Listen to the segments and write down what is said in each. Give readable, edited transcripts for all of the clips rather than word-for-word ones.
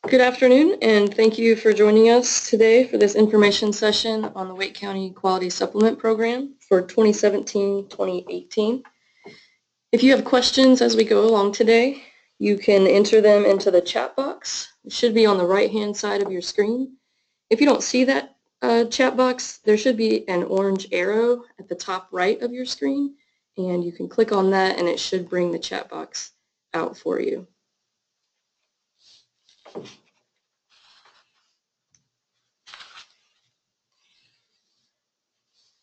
Good afternoon, and thank you for joining us today for this information session on the Wake County Quality Supplement Program for 2017-2018. If you have questions as we go along today, you can enter them into the chat box. It should be on the right-hand side of your screen. If you don't see that chat box, there should be an orange arrow at the top right of your screen, and you can click on that and it should bring the chat box out for you.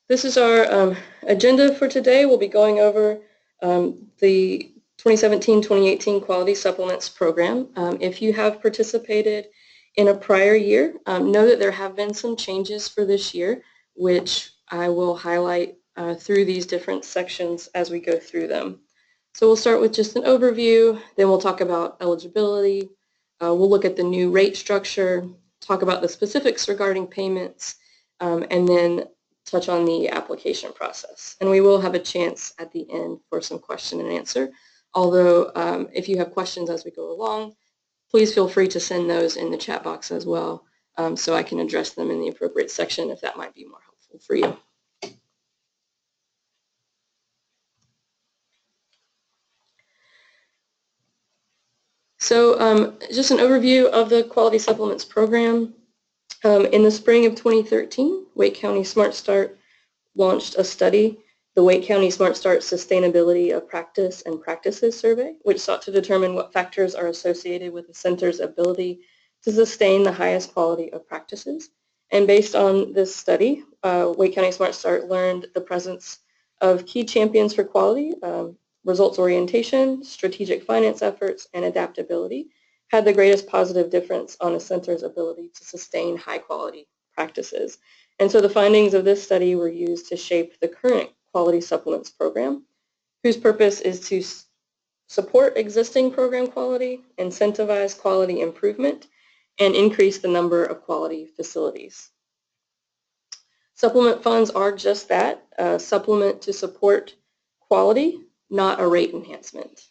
This is our agenda for today. We'll be going over the 2017-2018 Quality Supplements Program. If you have participated in a prior year, know that there have been some changes for this year, which I will highlight through these different sections as we go through them. So we'll start with just an overview, then we'll talk about eligibility, we'll look at the new rate structure, talk about the specifics regarding payments, and then touch on the application process. And we will have a chance at the end for some question and answer. Although if you have questions as we go along, please feel free to send those in the chat box as well, so I can address them in the appropriate section if that might be more helpful for you. So just an overview of the Quality Supplements Program. In the spring of 2013, Wake County Smart Start launched a study, the Wake County Smart Start Sustainability of Practice and Practices Survey, which sought to determine what factors are associated with the center's ability to sustain the highest quality of practices. And based on this study, Wake County Smart Start learned the presence of key champions for quality, results orientation, strategic finance efforts, and adaptability had the greatest positive difference on a center's ability to sustain high quality practices. And so the findings of this study were used to shape the current Quality Supplements Program, whose purpose is to support existing program quality, incentivize quality improvement, and increase the number of quality facilities. Supplement funds are just that, a supplement to support quality, not a rate enhancement.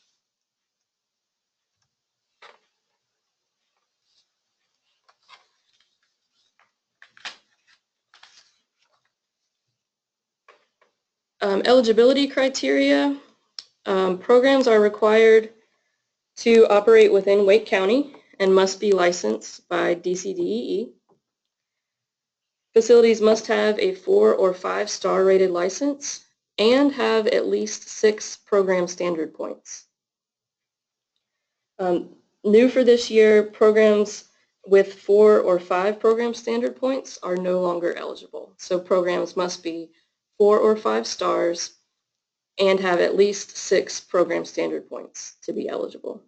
Eligibility criteria. Programs are required to operate within Wake County and must be licensed by DCDEE. Facilities must have a 4 or 5 star rated license and have at least 6 program standard points. New for this year, programs with 4 or 5 program standard points are no longer eligible. So programs must be 4 or 5 stars and have at least 6 program standard points to be eligible.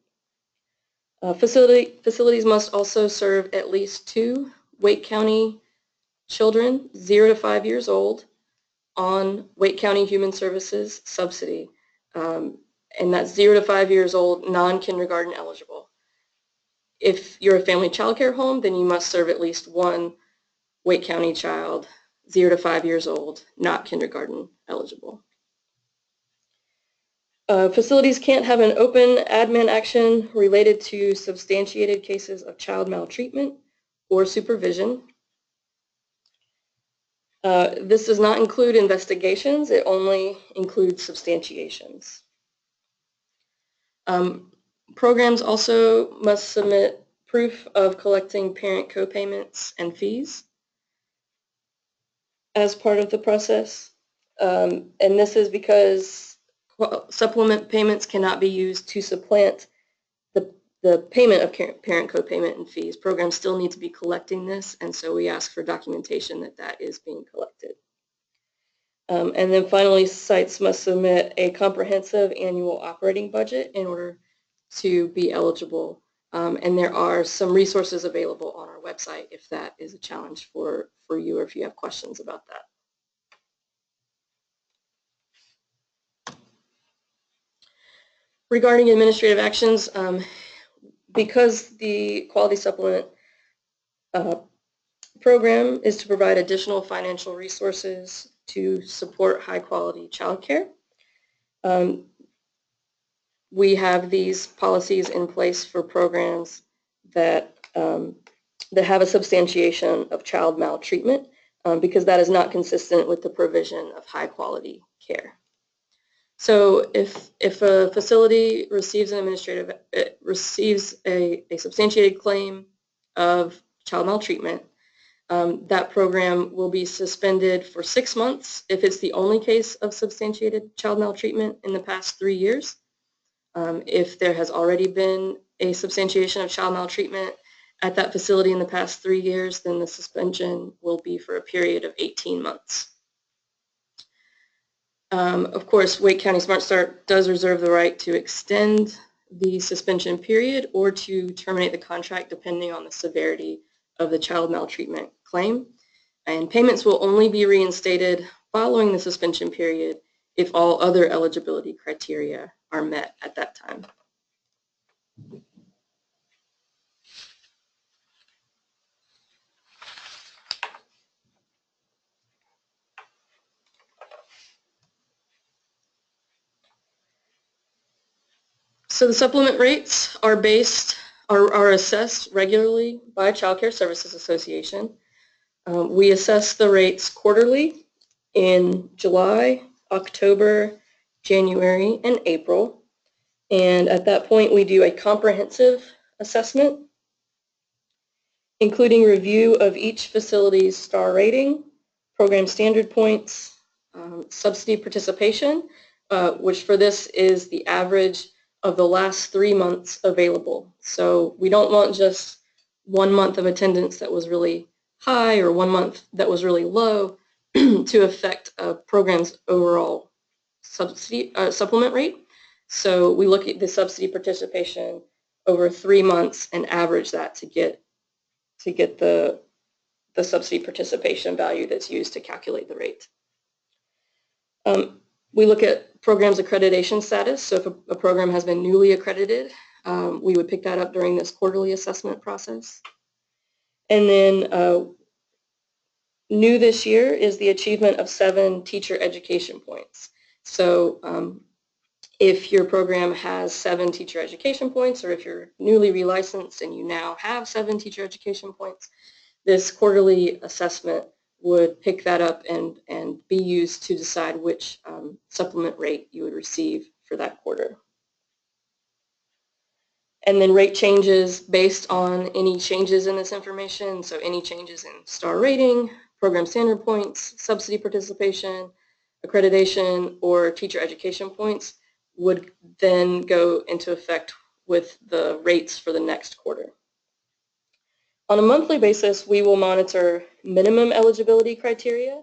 Facilities must also serve at least 2 Wake County children 0 to 5 years old on Wake County Human Services subsidy, and that's 0 to 5 years old, non-kindergarten eligible. If you're a family child care home, then you must serve at least 1 Wake County child 0 to 5 years old, not kindergarten eligible. Facilities can't have an open admin action related to substantiated cases of child maltreatment or supervision. This does not include investigations, it only includes substantiations. Programs also must submit proof of collecting parent co-payments and fees as part of the process. And this is because supplement payments cannot be used to supplant the payment of parent co-payment and fees. Programs still need to be collecting this, and so we ask for documentation that that is being collected. And then finally, sites must submit a comprehensive annual operating budget in order to be eligible. And there are some resources available on our website if that is a challenge for you or if you have questions about that. Regarding administrative actions, because the Quality Supplement program is to provide additional financial resources to support high-quality child care, we have these policies in place for programs that that have a substantiation of child maltreatment, because that is not consistent with the provision of high quality care. So if a facility receives an receives a substantiated claim of child maltreatment, that program will be suspended for 6 months if it's the only case of substantiated child maltreatment in the past 3 years. If there has already been a substantiation of child maltreatment at that facility in the past 3 years, then the suspension will be for a period of 18 months. Of course, Wake County Smart Start does reserve the right to extend the suspension period or to terminate the contract depending on the severity of the child maltreatment claim. And payments will only be reinstated following the suspension period if all other eligibility criteria are met at that time. So the supplement rates are assessed regularly by Child Care Services Association. We assess the rates quarterly in July, October, January, and April. And at that point, we do a comprehensive assessment, including review of each facility's star rating, program standard points, subsidy participation, which for this is the average of the last 3 months available. So we don't want just 1 month of attendance that was really high or 1 month that was really low to affect a program's overall supplement rate. So we look at the subsidy participation over 3 months and average that to get the subsidy participation value that's used to calculate the rate. We look at programs' accreditation status. So if a program has been newly accredited, we would pick that up during this quarterly assessment process. And then new this year is the achievement of 7 teacher education points. So if your program has 7 teacher education points, or if you're newly relicensed and you now have 7 teacher education points, this quarterly assessment would pick that up and be used to decide which supplement rate you would receive for that quarter. And then rate changes based on any changes in this information, so any changes in star rating, program standard points, subsidy participation, accreditation, or teacher education points would then go into effect with the rates for the next quarter. On a monthly basis, we will monitor minimum eligibility criteria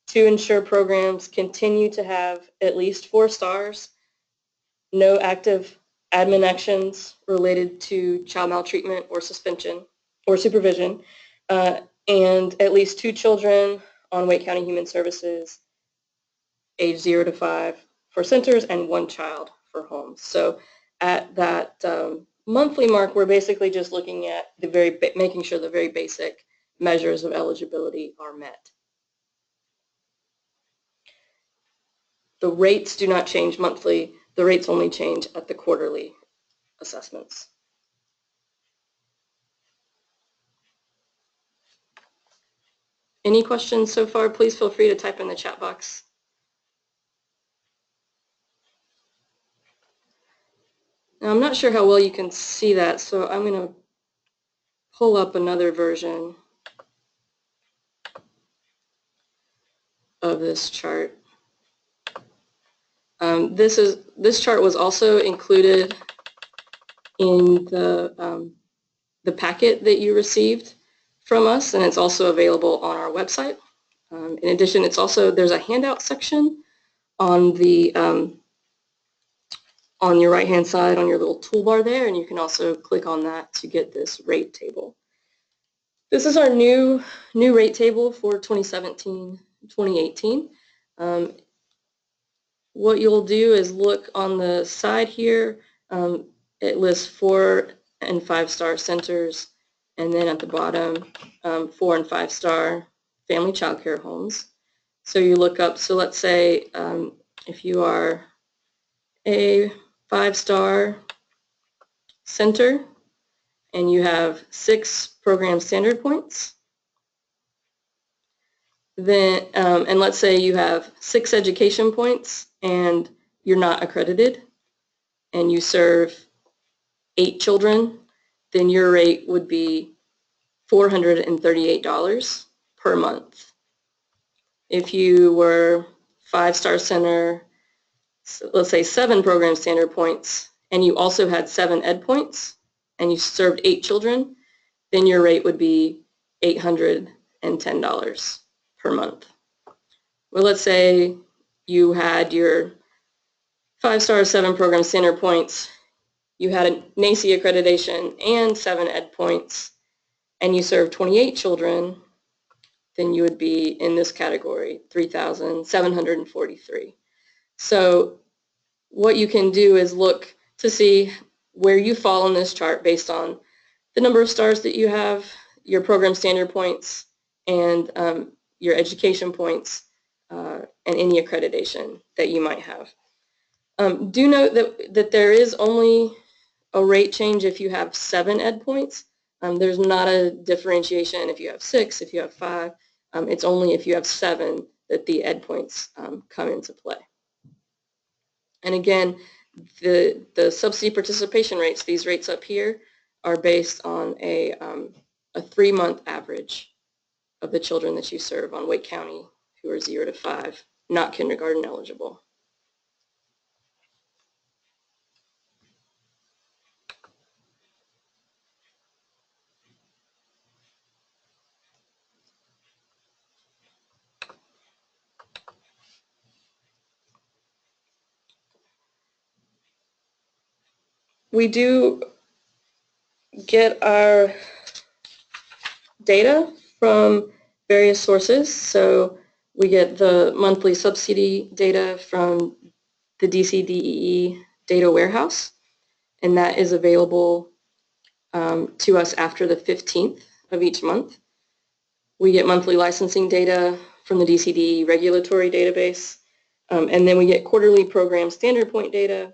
to ensure programs continue to have at least 4 stars, no active admin actions related to child maltreatment or suspension or supervision, and at least 2 children on Wake County Human Services age 0 to 5 for centers and 1 child for homes. So at that monthly mark, we're basically just looking at making sure the very basic measures of eligibility are met. The rates do not change monthly. The rates only change at the quarterly assessments. Any questions so far? Please feel free to type in the chat box. Now, I'm not sure how well you can see that, so I'm going to pull up another version of this chart. This chart was also included in the packet that you received from us, and it's also available on our website. In addition, there's a handout section on the on your right-hand side on your little toolbar there, and you can also click on that to get this rate table. This is our new rate table for 2017-2018. What you'll do is look on the side here. It lists 4 and 5-star centers, and then at the bottom, 4 and 5-star family child care homes. So you look up, so let's say if you are a 5-star center and you have 6 program standard points, then, and let's say you have 6 education points and you're not accredited and you serve 8 children, then your rate would be $438 per month. If you were 5-star center, so let's say 7 program standard points, and you also had 7 ed points, and you served 8 children, then your rate would be $810 per month. Well, let's say you had your 5-star 7 program standard points, you had a NAEYC accreditation and 7 ed points, and you served 28 children, then you would be in this category, $3,743. So what you can do is look to see where you fall on this chart based on the number of stars that you have, your program standard points, and your education points, and any accreditation that you might have. Do note that there is only a rate change if you have 7 ed points. There's not a differentiation if you have 6, if you have 5. It's only if you have 7 that the ed points come into play. And again, the subsidy participation rates, these rates up here, are based on a 3-month average of the children that you serve on Wake County who are 0 to 5, not kindergarten eligible. We do get our data from various sources. So we get the monthly subsidy data from the DCDEE data warehouse, and that is available to us after the 15th of each month. We get monthly licensing data from the DCDEE regulatory database, and then we get quarterly program standard point data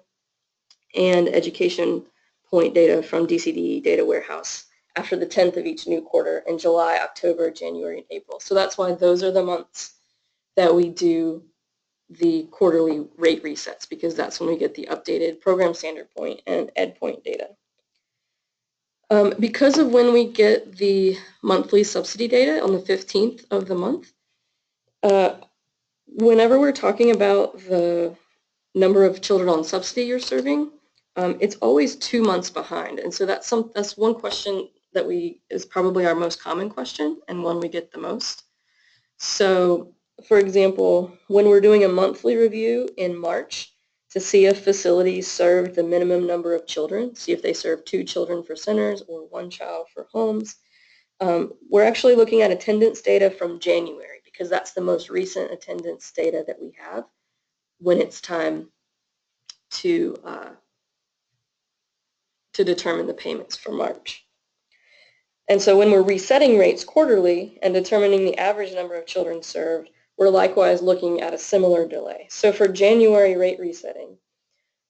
and education point data from DCDEE data warehouse after the 10th of each new quarter in July, October, January, and April. So that's why those are the months that we do the quarterly rate resets, because that's when we get the updated program standard point and ed point data. Because of when we get the monthly subsidy data on the 15th of the month, whenever we're talking about the number of children on subsidy you're serving, it's always 2 months behind. And so that's one question that is probably our most common question and one we get the most. So, for example, when we're doing a monthly review in March to see if facilities served the minimum number of children, see if they serve 2 children for centers or 1 child for homes, we're actually looking at attendance data from January, because that's the most recent attendance data that we have when it's time to determine the payments for March. And so when we're resetting rates quarterly and determining the average number of children served, we're likewise looking at a similar delay. So for January rate resetting,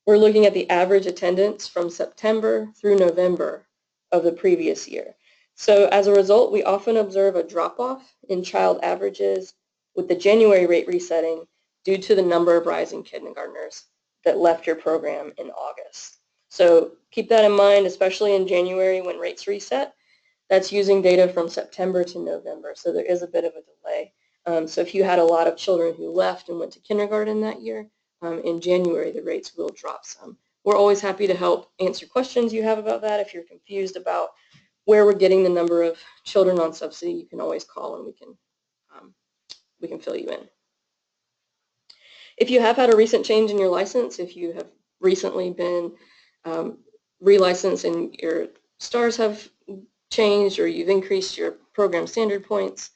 we're looking at the average attendance from September through November of the previous year. So as a result, we often observe a drop-off in child averages with the January rate resetting due to the number of rising kindergartners that left your program in August. So keep that in mind, especially in January when rates reset. That's using data from September to November, so there is a bit of a delay. So if you had a lot of children who left and went to kindergarten that year, in January the rates will drop some. We're always happy to help answer questions you have about that. If you're confused about where we're getting the number of children on subsidy, you can always call and we can fill you in. If you have had a recent change in your license, if you have recently been relicensed and your stars have changed or you've increased your program standard points,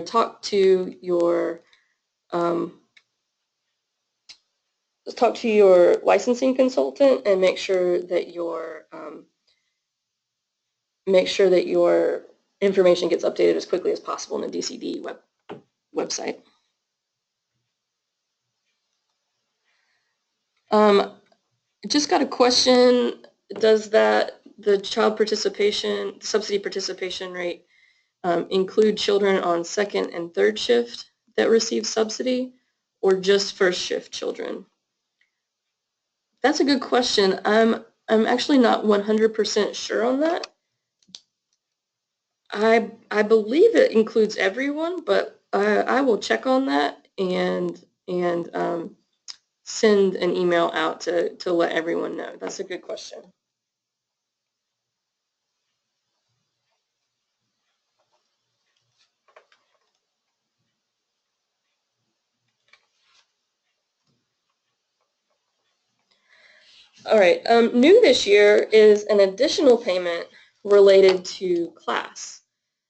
talk to your licensing consultant and make sure that your information gets updated as quickly as possible in the DCD website. Just got a question. Does that the child participation, subsidy participation rate include children on second and third shift that receive subsidy, or just first shift children? That's a good question. I'm actually not 100% sure on that. I believe it includes everyone, but I will check on that and send an email out to let everyone know. That's a good question. All right, new this year is an additional payment related to class.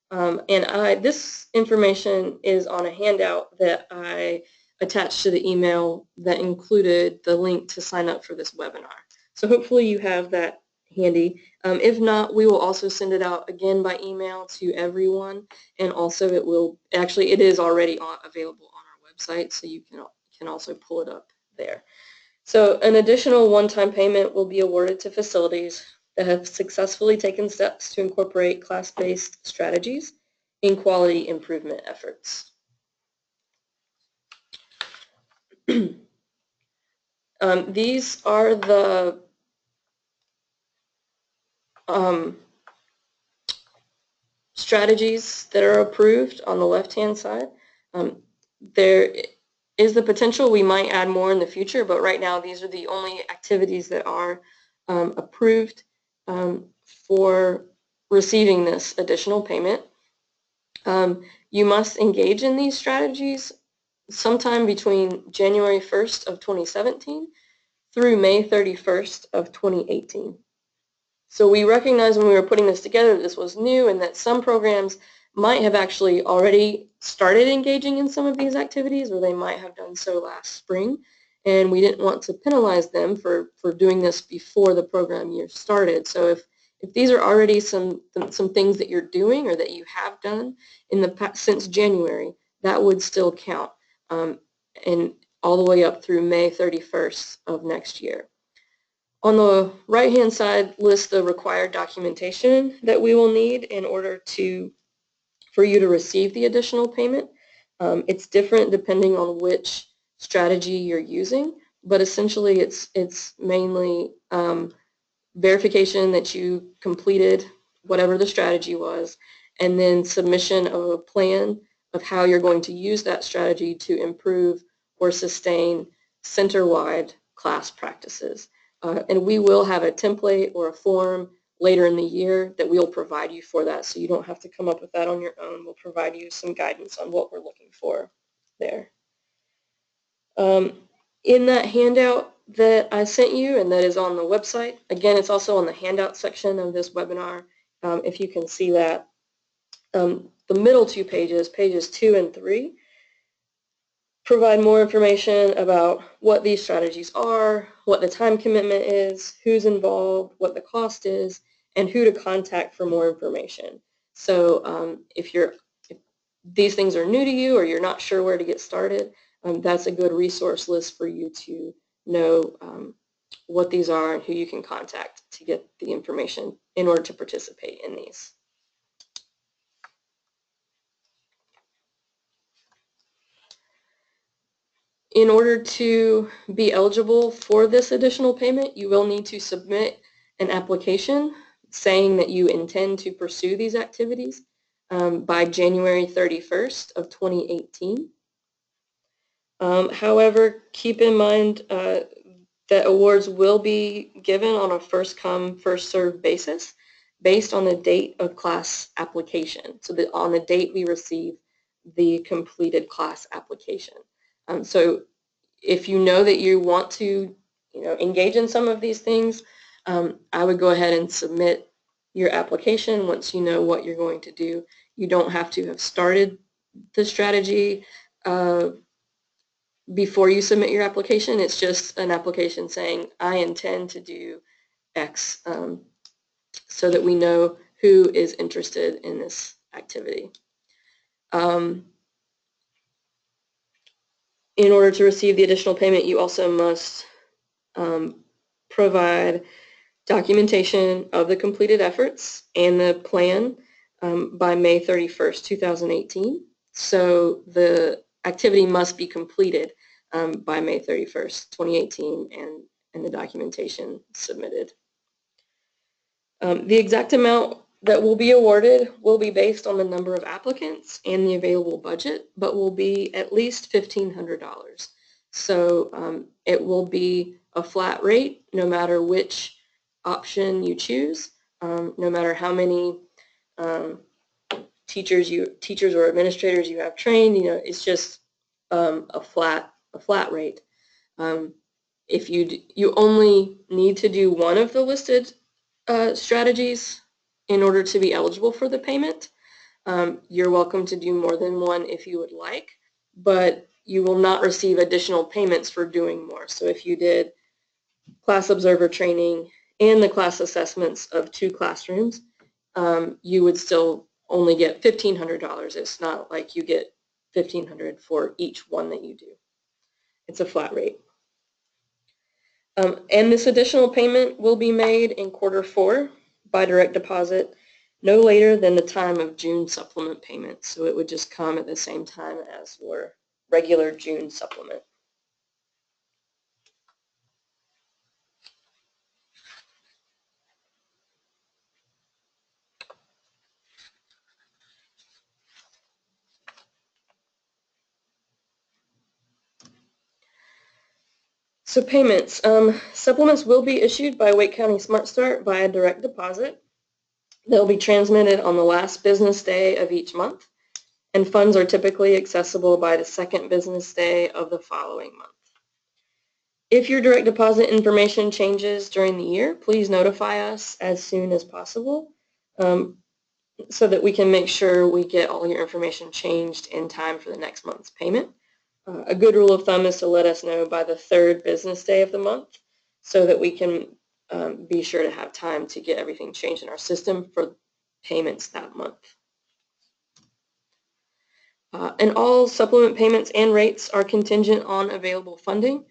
And this information is on a handout that I attached to the email that included the link to sign up for this webinar. So hopefully you have that handy. If not, we will also send it out again by email to everyone, and also it is already available on our website, so you can also pull it up there. So an additional one-time payment will be awarded to facilities that have successfully taken steps to incorporate class-based strategies in quality improvement efforts. These are the strategies that are approved on the left-hand side. There is the potential we might add more in the future, but right now these are the only activities that are approved for receiving this additional payment. You must engage in these strategies sometime between January 1st of 2017 through May 31st of 2018. So we recognized when we were putting this together that this was new and that some programs might have actually already started engaging in some of these activities, or they might have done so last spring, and we didn't want to penalize them for doing this before the program year started. So if these are already some things that you're doing or that you have done in the past, since January, that would still count, and all the way up through May 31st of next year. On the right-hand side lists the required documentation that we will need in order for you to receive the additional payment. It's different depending on which strategy you're using, but essentially it's mainly verification that you completed whatever the strategy was, and then submission of a plan of how you're going to use that strategy to improve or sustain center-wide class practices. And we will have a template or a form later in the year that we'll provide you for that, so you don't have to come up with that on your own. We'll provide you some guidance on what we're looking for there. In that handout that I sent you and that is on the website, again, it's also on the handout section of this webinar, if you can see that. The middle two pages, pages 2 and 3, provide more information about what these strategies are, what the time commitment is, who's involved, what the cost is, and who to contact for more information. So if these things are new to you or you're not sure where to get started, that's a good resource list for you to know what these are and who you can contact to get the information in order to participate in these. In order to be eligible for this additional payment, you will need to submit an application saying that you intend to pursue these activities by January 31st of 2018. However, keep in mind that awards will be given on a first-come, first-served basis based on the date of class application, so that on the date we receive the completed class application. So if you know that you want to engage in some of these things, I would go ahead and submit your application once you know what you're going to do. You don't have to have started the strategy before you submit your application. It's just an application saying, I intend to do X, so that we know who is interested in this activity. In order to receive the additional payment, you also must provide documentation of the completed efforts and the plan by May 31st, 2018. So the activity must be completed by May 31st, 2018, and the documentation submitted. The exact amount that will be awarded will be based on the number of applicants and the available budget, but will be at least $1,500. So it will be a flat rate no matter which option you choose, no matter how many teachers or administrators you have trained. It's just a flat rate. If you only need to do one of the listed strategies in order to be eligible for the payment. You're welcome to do more than one if you would like, but you will not receive additional payments for doing more. So if you did class observer training and the class assessments of 2 classrooms, you would still only get $1,500. It's not like you get $1,500 for each one that you do. It's a flat rate. And this additional payment will be made in Q4 by direct deposit no later than the time of June supplement payment. So it would just come at the same time as your regular June supplement. So payments. Supplements will be issued by Wake County Smart Start via direct deposit. They'll be transmitted on the last business day of each month, and funds are typically accessible by the second business day of the following month. If your direct deposit information changes during the year, please notify us as soon as possible so that we can make sure we get all your information changed in time for the next month's payment. A good rule of thumb is to let us know by the 3rd business day of the month so that we can be sure to have time to get everything changed in our system for payments that month. And all supplement payments and rates are contingent on available funding.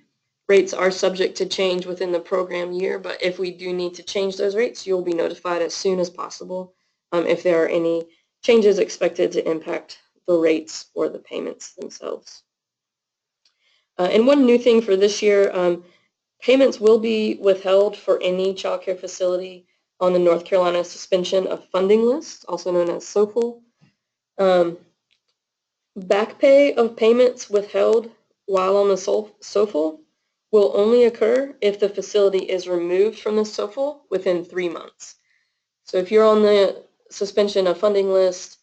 Rates are subject to change within the program year, but if we do need to change those rates, you'll be notified as soon as possible if there are any changes expected to impact the rates or the payments themselves. And one new thing for this year, payments will be withheld for any child care facility on the North Carolina Suspension of Funding List, also known as SOFL. Back pay of payments withheld while on the SOFL will only occur if the facility is removed from the SOFL within 3 months. So if you're on the suspension of funding list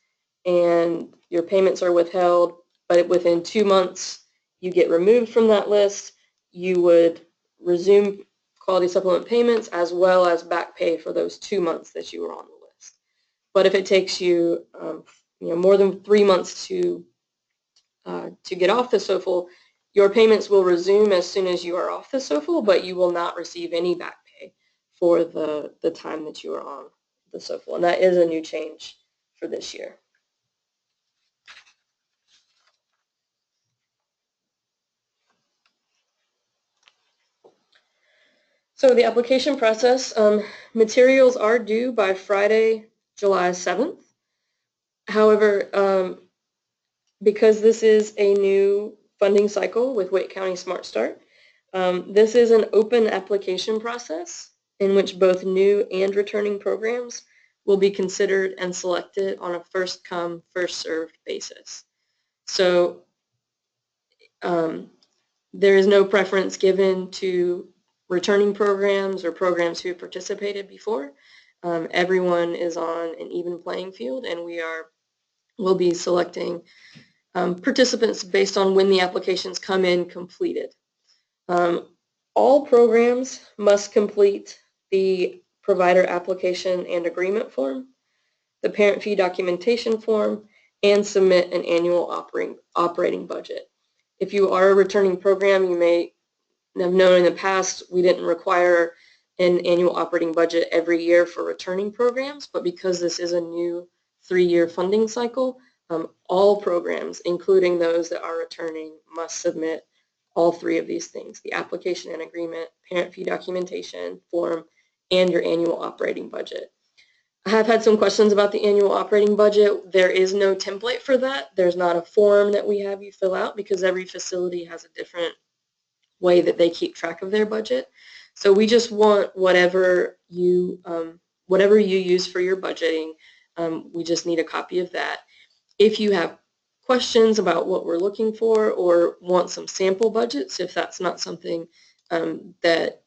and your payments are withheld, but within 2 months you get removed from that list, you would resume quality supplement payments as well as back pay for those 2 months that you were on the list. But if it takes you, more than 3 months to get off the SOFL, your payments will resume as soon as you are off the SOFL, but you will not receive any back pay for the time that you are on the SOFL. And that is a new change for this year. So the application process, materials are due by Friday, July 7th. However, because this is a new funding cycle with Wake County Smart Start, this is an open application process in which both new and returning programs will be considered and selected on a first-come, first-served basis. So there is no preference given to returning programs or programs who participated before. Everyone is on an even playing field, and we'll be selecting participants based on when the applications come in completed. All programs must complete the provider application and agreement form, the parent fee documentation form, and submit an annual operating budget. If you are a returning program, you may have known in the past we didn't require an annual operating budget every year for returning programs, but because this is a new 3-year funding cycle, all programs, including those that are returning, must submit all 3 of these things: the application and agreement, parent fee documentation form, and your annual operating budget. I have had some questions about the annual operating budget. There is no template for that. There's not a form that we have you fill out because every facility has a different way that they keep track of their budget. So we just want whatever you use for your budgeting. We just need a copy of that. If you have questions about what we're looking for or want some sample budgets, if that's not something that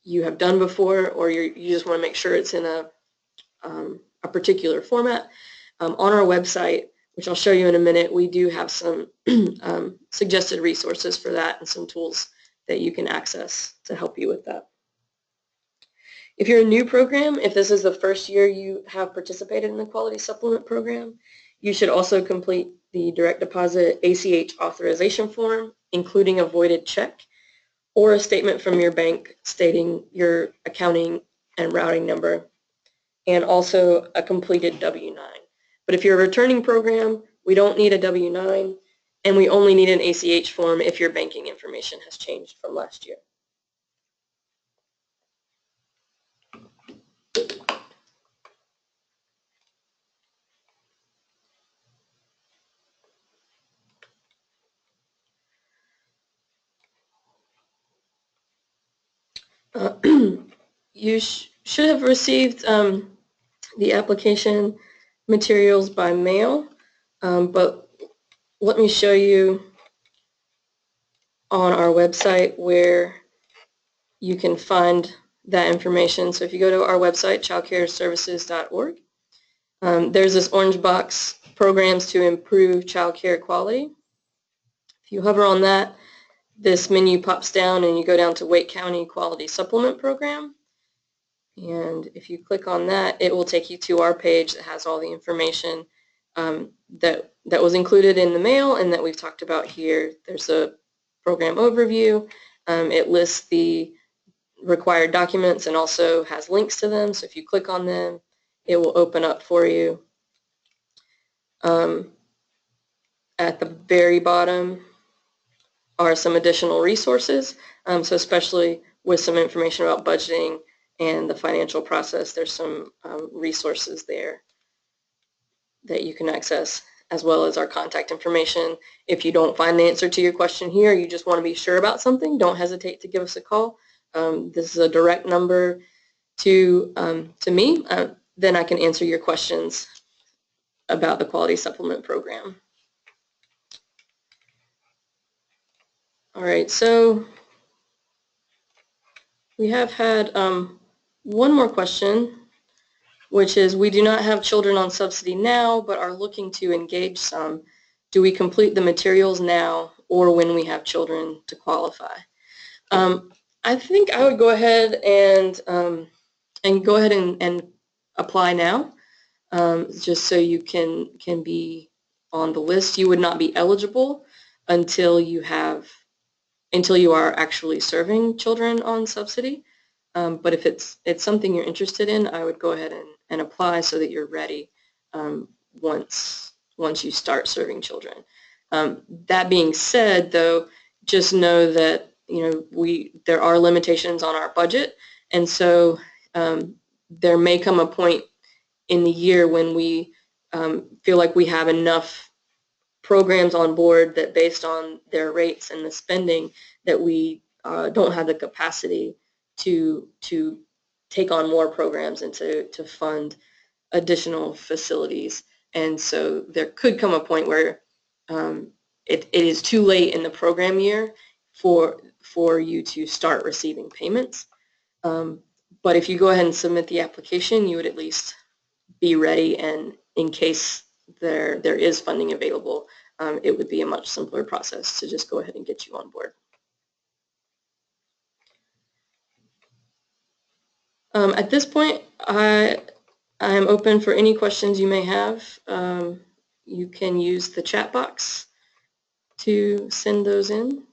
you have done before, or you just want to make sure it's in a particular format, on our website, which I'll show you in a minute, we do have some suggested resources for that and some tools that you can access to help you with that. If you're a new program, if this is the first year you have participated in the Quality Supplement Program, you should also complete the direct deposit ACH authorization form, including a voided check or a statement from your bank stating your accounting and routing number, and also a completed W-9. But if you're a returning program, we don't need a W-9, and we only need an ACH form if your banking information has changed from last year. You should have received the application materials by mail, but let me show you on our website where you can find that information. So if you go to our website, childcareservices.org, there's this orange box, Programs to Improve Child Care Quality. If you hover on that, this menu pops down and you go down to Wake County Quality Supplement Program. And if you click on that, it will take you to our page that has all the information that was included in the mail and that we've talked about here. There's a program overview. It lists the required documents and also has links to them. So if you click on them, it will open up for you. At the very bottom are some additional resources. So especially with some information about budgeting and the financial process, there's some resources there that you can access, as well as our contact information. If you don't find the answer to your question here, you just want to be sure about something, don't hesitate to give us a call. This is a direct number to me. Then I can answer your questions about the Quality Supplement Program. All right, so we have had one more question, which is, we do not have children on subsidy now, but are looking to engage some. Do we complete the materials now or when we have children to qualify? I think I would go ahead and apply now, just so you can be on the list. You would not be eligible until you are actually serving children on subsidy. But if it's something you're interested in, I would go ahead and apply so that you're ready once you start serving children. That being said, though, just know that there are limitations on our budget, and so there may come a point in the year when we feel like we have enough programs on board that, based on their rates and the spending, that we don't have the capacity to take on more programs and to fund additional facilities. And so there could come a point where it is too late in the program year for you to start receiving payments. But if you go ahead and submit the application, you would at least be ready, and in case there is funding available, it would be a much simpler process to just go ahead and get you on board. At this point, I am open for any questions you may have. You can use the chat box to send those in.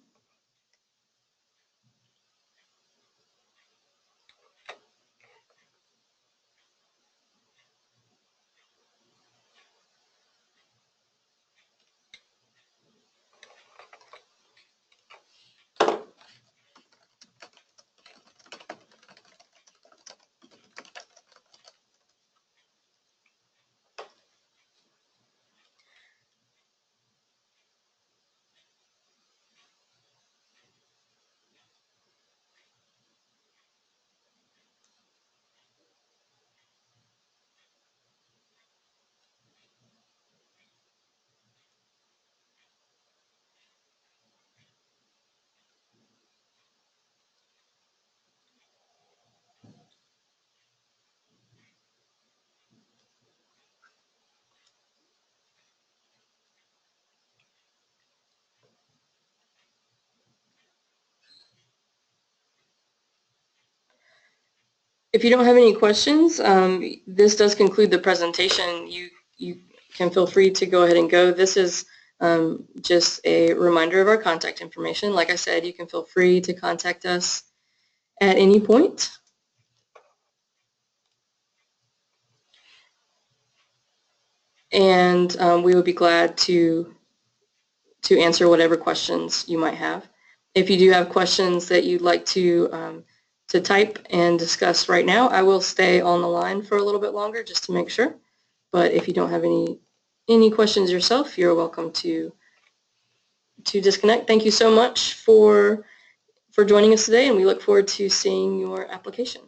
If you don't have any questions, this does conclude the presentation. You can feel free to go ahead and go. This is just a reminder of our contact information. Like I said, you can feel free to contact us at any point. And we would be glad to answer whatever questions you might have. If you do have questions that you'd like to type and discuss right now, I will stay on the line for a little bit longer just to make sure. But if you don't have any questions yourself, you're welcome to disconnect. Thank you so much for joining us today, and we look forward to seeing your application.